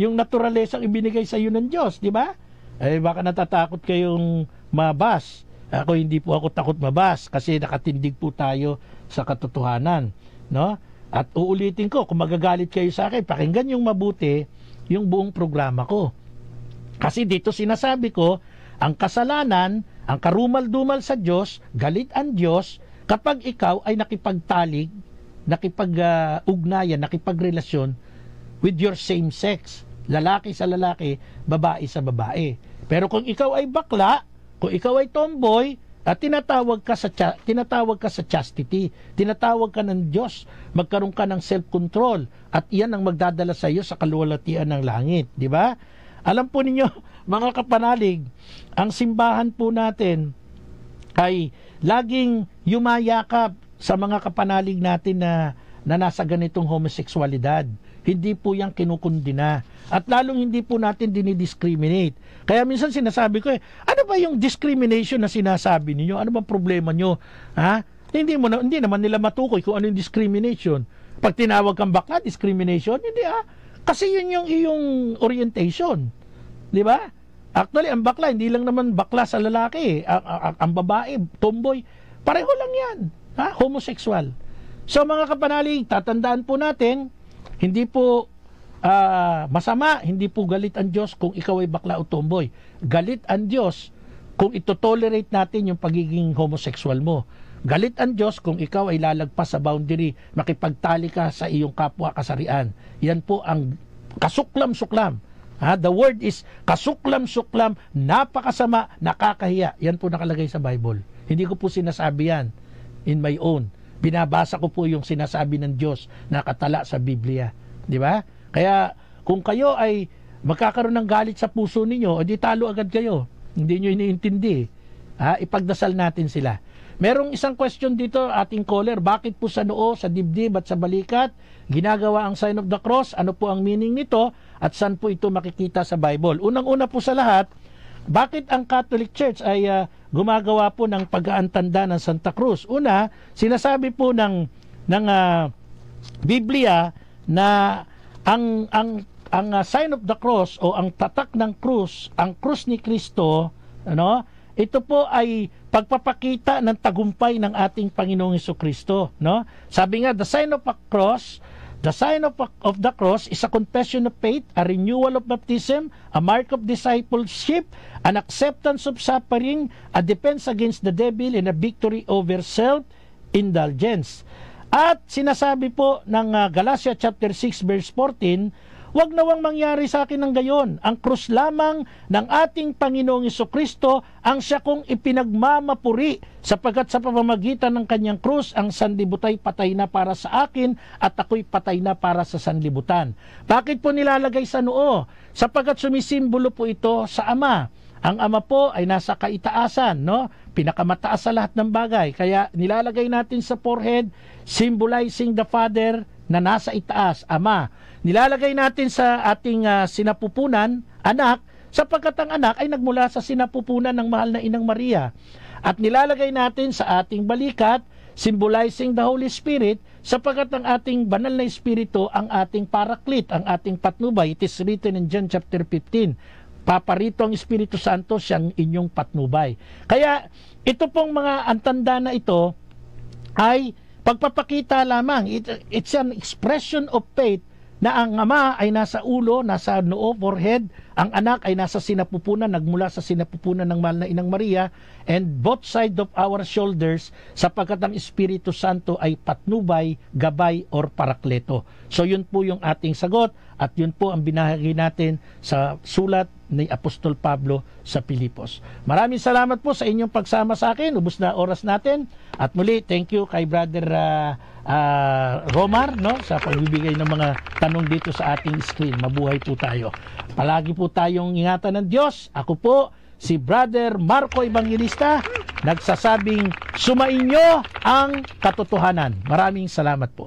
yung naturalesang ibinigay sa iyo ng Diyos, di ba? Baka natatakot kayong mabas. Hindi po ako takot mabas kasi nakatindig po tayo sa katotohanan, no? At uulitin ko, kung magagalit kayo sa akin, pakinggan yung mabuti yung buong programa ko. Kasi dito sinasabi ko, ang kasalanan, ang karumal-dumal sa Diyos, galit ang Diyos kapag ikaw ay nakipagtalig, nakipag-ugnayan, nakipagrelasyon with your same sex. Lalaki sa lalaki, babae sa babae. Pero kung ikaw ay bakla, kung ikaw ay tomboy, at tinatawag ka sa chastity, tinatawag ka ng Diyos, magkaroon ka ng self-control, at iyan ang magdadala sa iyo sa kaluwalhatian ng langit, di ba? Alam po ninyo, mga kapanalig, ang simbahan po natin ay laging yumayakap sa mga kapanalig natin na nasa ganitong homosexualidad. Hindi po yan kinukundina. At lalong hindi po natin dinidiscriminate. Kaya minsan sinasabi ko, ano ba yung discrimination na sinasabi ninyo? Ano ba problema nyo? Hindi naman nila matukoy kung ano yung discrimination. Pag tinawag kang bakla, discrimination? Hindi Kasi yun yung iyong orientation. Di ba? Actually, ang bakla, hindi lang naman bakla sa lalaki. Ang babae, tomboy, pareho lang yan. Homosexual. So mga kapanalig, tatandaan po natin, hindi po masama, hindi po galit ang Diyos kung ikaw ay bakla o tomboy. Galit ang Diyos kung ito-tolerate natin yung pagiging homosexual mo. galit ang Diyos kung ikaw ay lalagpas sa boundary, makipagtali ka sa iyong kapwa kasarian. Yan po ang kasuklam-suklam. The word is kasuklam-suklam, napakasama, nakakahiya. Yan po nakalagay sa Bible. Hindi ko po sinasabi yan in my own. Binabasa ko po yung sinasabi ng Diyos na nakatala sa Biblia. Di ba? Kaya kung kayo ay magkakaroon ng galit sa puso ninyo, edi talo agad kayo. Hindi nyo iniintindi. Ipagdasal natin sila. Merong isang question dito, ating caller, bakit po sa noo, sa dibdib at sa balikat ginagawa ang sign of the cross? Ano po ang meaning nito at saan po ito makikita sa Bible? Unang-una po sa lahat, bakit ang Catholic Church ay gumagawa po ng pag-aantanda ng Santa Cruz? Una, sinasabi po ng Biblia na ang sign of the cross o ang tatak ng krus, ang krus ni Kristo, ito po ay pagpapakita ng tagumpay ng ating Panginoong Jesucristo, Sabi nga, the sign of the cross is a confession of faith, a renewal of baptism, a mark of discipleship, an acceptance of suffering, a defense against the devil, and a victory over self-indulgence. At sinasabi po ng Galatia chapter 6 verse 14, wag nawang mangyari sa akin ng gayon. Ang krus lamang ng ating Panginoong Jesucristo ang siya kong ipinagmamapuri, sapagkat sa pamamagitan ng kanyang krus ang sanlibutay patay na para sa akin at ako'y patay na para sa sanlibutan. Bakit po nilalagay sa noo? Sapagkat sumisimbolo po ito sa Ama. Ang Ama po ay nasa kaitaasan, pinakamataas sa lahat ng bagay. Kaya nilalagay natin sa forehead, symbolizing the Father na nasa itaas, Ama. Nilalagay natin sa ating sinapupunan, anak, sapagkat ang anak ay nagmula sa sinapupunan ng mahal na Inang Maria. At nilalagay natin sa ating balikat, symbolizing the Holy Spirit, sapagkat ang ating banal na Espiritu ang ating paraklit, ang ating patnubay. It is written in John chapter 15, paparito ang Espiritu Santo, siyang inyong patnubay. Kaya ito pong mga antanda na ito ay pagpapakita lamang. It's an expression of faith na ang Ama ay nasa ulo, nasa noo, forehead, ang anak ay nasa sinapupunan, nagmula sa sinapupunan ng mahal na Inang Maria, and both sides of our shoulders, sapagkat ang Espiritu Santo ay patnubay, gabay, or parakleto. So yun po yung ating sagot, at yun po ang binahagi natin sa sulat ni Apostol Pablo sa Pilipos. Maraming salamat po sa inyong pagsama sa akin. Ubos na oras natin. At muli, thank you kay Brother Romar, sa pagbibigay ng mga tanong dito sa ating screen. Mabuhay po tayo. Palagi po tayong ingatan ng Diyos. Ako po, si Brother Marco Evangelista, nagsasabing sumainyo ang katotohanan. Maraming salamat po.